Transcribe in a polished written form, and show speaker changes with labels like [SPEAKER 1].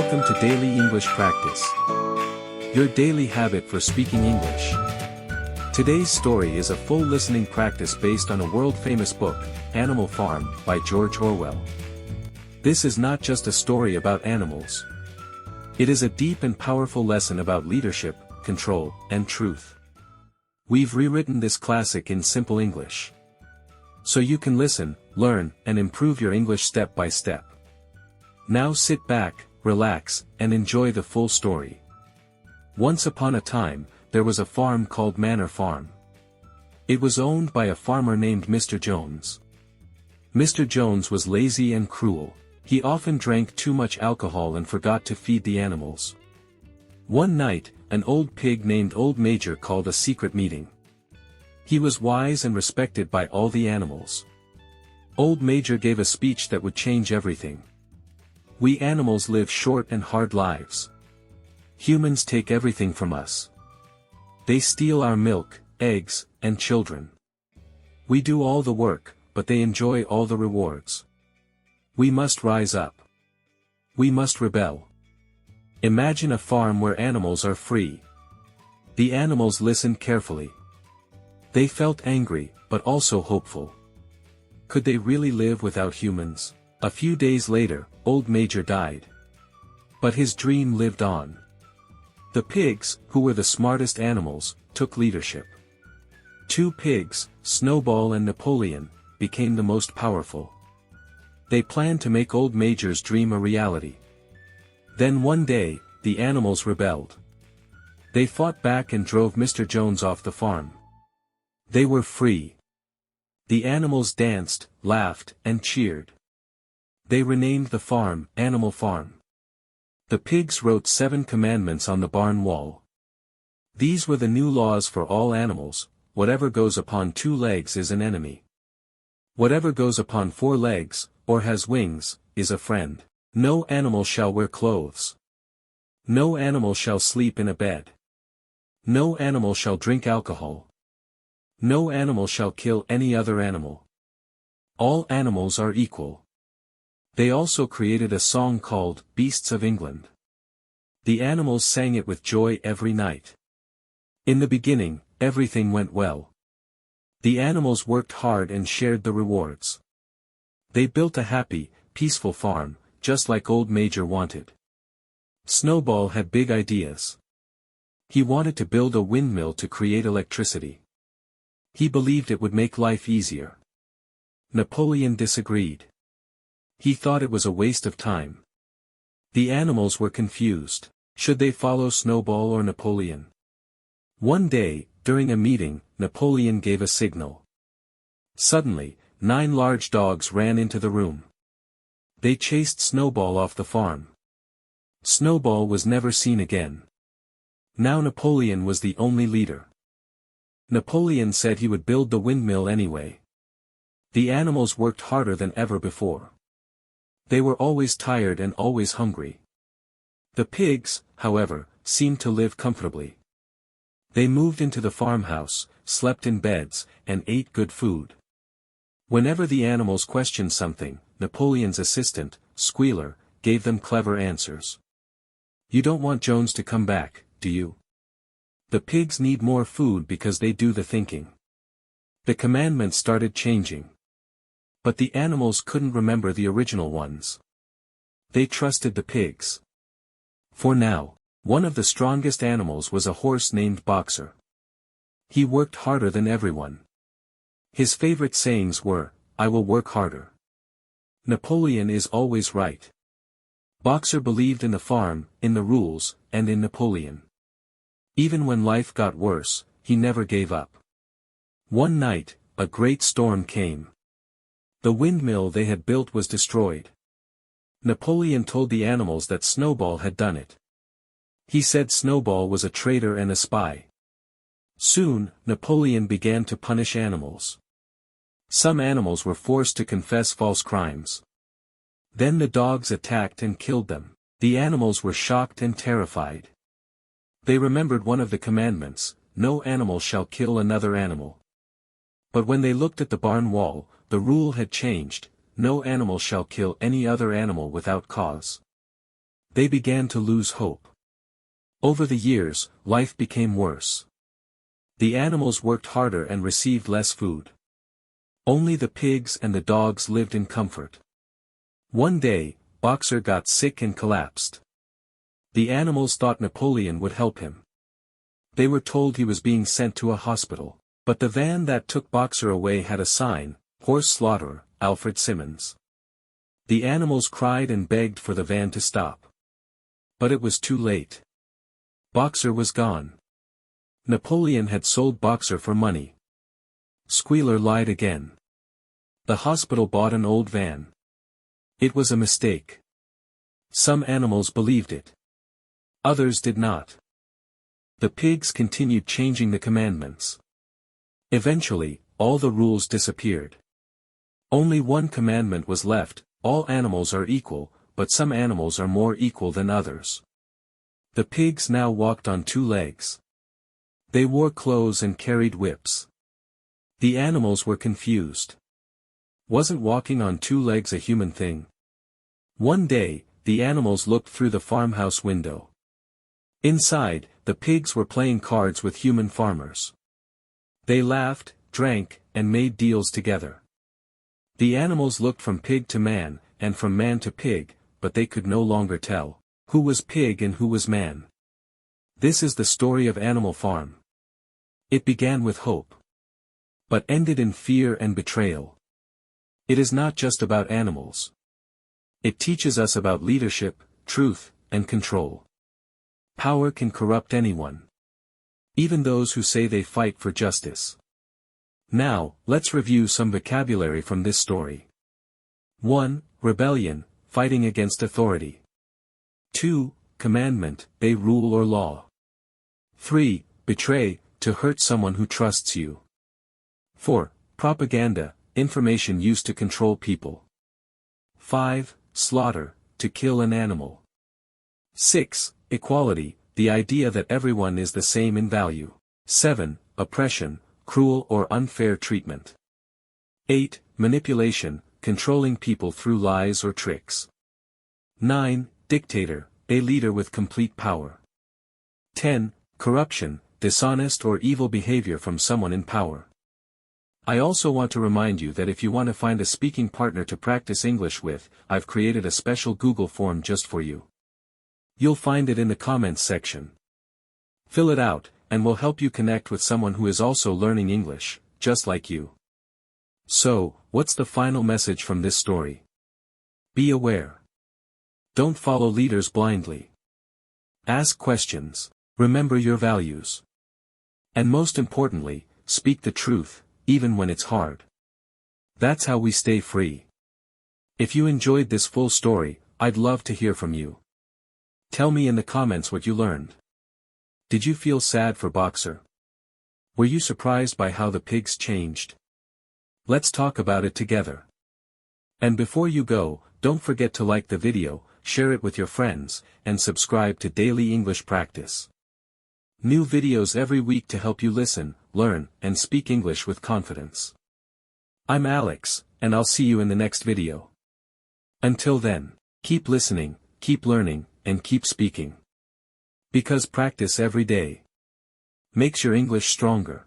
[SPEAKER 1] Welcome to Daily English Practice, your daily habit for speaking English. Today's story is a full listening practice based on a world-famous book, Animal Farm, by George Orwell. This is not just a story about animals. It is a deep and powerful lesson about leadership, control, and truth. We've rewritten this classic in simple English, so you can listen, learn, and improve your English step by step. Now sit back, relax, and enjoy the full story. Once upon a time, there was a farm called Manor Farm. It was owned by a farmer named Mr. Jones. Mr. Jones was lazy and cruel. He often drank too much alcohol and forgot to feed the animals. One night, an old pig named Old Major called a secret meeting. He was wise and respected by all the animals. Old Major gave a speech that would change everything. We animals live short and hard lives. Humans take everything from us. They steal our milk, eggs, and children. We do all the work, but they enjoy all the rewards. We must rise up. We must rebel. Imagine a farm where animals are free. The animals listened carefully. They felt angry, but also hopeful. Could they really live without humans? A few days later, Old Major died. But his dream lived on. The pigs, who were the smartest animals, took leadership. Two pigs, Snowball and Napoleon, became the most powerful. They planned to make Old Major's dream a reality. Then one day, the animals rebelled. They fought back and drove Mr. Jones off the farm. They were free. The animals danced, laughed, and cheered. They renamed the farm, Animal Farm. The pigs wrote 7 commandments on the barn wall. These were the new laws for all animals: whatever goes upon 2 legs is an enemy. Whatever goes upon 4 legs, or has wings, is a friend. No animal shall wear clothes. No animal shall sleep in a bed. No animal shall drink alcohol. No animal shall kill any other animal. All animals are equal. They also created a song called Beasts of England. The animals sang it with joy every night. In the beginning, everything went well. The animals worked hard and shared the rewards. They built a happy, peaceful farm, just like Old Major wanted. Snowball had big ideas. He wanted to build a windmill to create electricity. He believed it would make life easier. Napoleon disagreed. He thought it was a waste of time. The animals were confused. Should they follow Snowball or Napoleon? One day, during a meeting, Napoleon gave a signal. Suddenly, 9 large dogs ran into the room. They chased Snowball off the farm. Snowball was never seen again. Now Napoleon was the only leader. Napoleon said he would build the windmill anyway. The animals worked harder than ever before. They were always tired and always hungry. The pigs, however, seemed to live comfortably. They moved into the farmhouse, slept in beds, and ate good food. Whenever the animals questioned something, Napoleon's assistant, Squealer, gave them clever answers. You don't want Jones to come back, do you? The pigs need more food because they do the thinking. The commandments started changing. But the animals couldn't remember the original ones. They trusted the pigs. For now, one of the strongest animals was a horse named Boxer. He worked harder than everyone. His favorite sayings were, "I will work harder. Napoleon is always right." Boxer believed in the farm, in the rules, and in Napoleon. Even when life got worse, he never gave up. One night, a great storm came. The windmill they had built was destroyed. Napoleon told the animals that Snowball had done it. He said Snowball was a traitor and a spy. Soon, Napoleon began to punish animals. Some animals were forced to confess false crimes. Then the dogs attacked and killed them. The animals were shocked and terrified. They remembered one of the commandments: no animal shall kill another animal. But when they looked at the barn wall, the rule had changed: no animal shall kill any other animal without cause. They began to lose hope. Over the years, life became worse. The animals worked harder and received less food. Only the pigs and the dogs lived in comfort. One day, Boxer got sick and collapsed. The animals thought Napoleon would help him. They were told he was being sent to a hospital, but the van that took Boxer away had a sign, "Horse Slaughterer, Alfred Simmons." The animals cried and begged for the van to stop. But it was too late. Boxer was gone. Napoleon had sold Boxer for money. Squealer lied again. The hospital bought an old van. It was a mistake. Some animals believed it. Others did not. The pigs continued changing the commandments. Eventually, all the rules disappeared. Only one commandment was left: all animals are equal, but some animals are more equal than others. The pigs now walked on two legs. They wore clothes and carried whips. The animals were confused. Wasn't walking on two legs a human thing? One day, the animals looked through the farmhouse window. Inside, the pigs were playing cards with human farmers. They laughed, drank, and made deals together. The animals looked from pig to man, and from man to pig, but they could no longer tell who was pig and who was man. This is the story of Animal Farm. It began with hope, but ended in fear and betrayal. It is not just about animals. It teaches us about leadership, truth, and control. Power can corrupt anyone. Even those who say they fight for justice. Now, let's review some vocabulary from this story. 1. Rebellion, fighting against authority. 2. Commandment, a rule or law. 3. Betray, to hurt someone who trusts you. 4. Propaganda, information used to control people. 5. Slaughter, to kill an animal. 6. Equality, the idea that everyone is the same in value. 7. Oppression, cruel or unfair treatment. 8. Manipulation, controlling people through lies or tricks. 9. Dictator, a leader with complete power. 10. Corruption, dishonest or evil behavior from someone in power. I also want to remind you that if you want to find a speaking partner to practice English with, I've created a special Google form just for you. You'll find it in the comments section. Fill it out, and we'll help you connect with someone who is also learning English, just like you. So, what's the final message from this story? Be aware. Don't follow leaders blindly. Ask questions, remember your values. And most importantly, speak the truth, even when it's hard. That's how we stay free. If you enjoyed this full story, I'd love to hear from you. Tell me in the comments what you learned. Did you feel sad for Boxer? Were you surprised by how the pigs changed? Let's talk about it together. And before you go, don't forget to like the video, share it with your friends, and subscribe to Daily English Practice. New videos every week to help you listen, learn, and speak English with confidence. I'm Alex, and I'll see you in the next video. Until then, keep listening, keep learning, and keep speaking. Because practice every day makes your English stronger.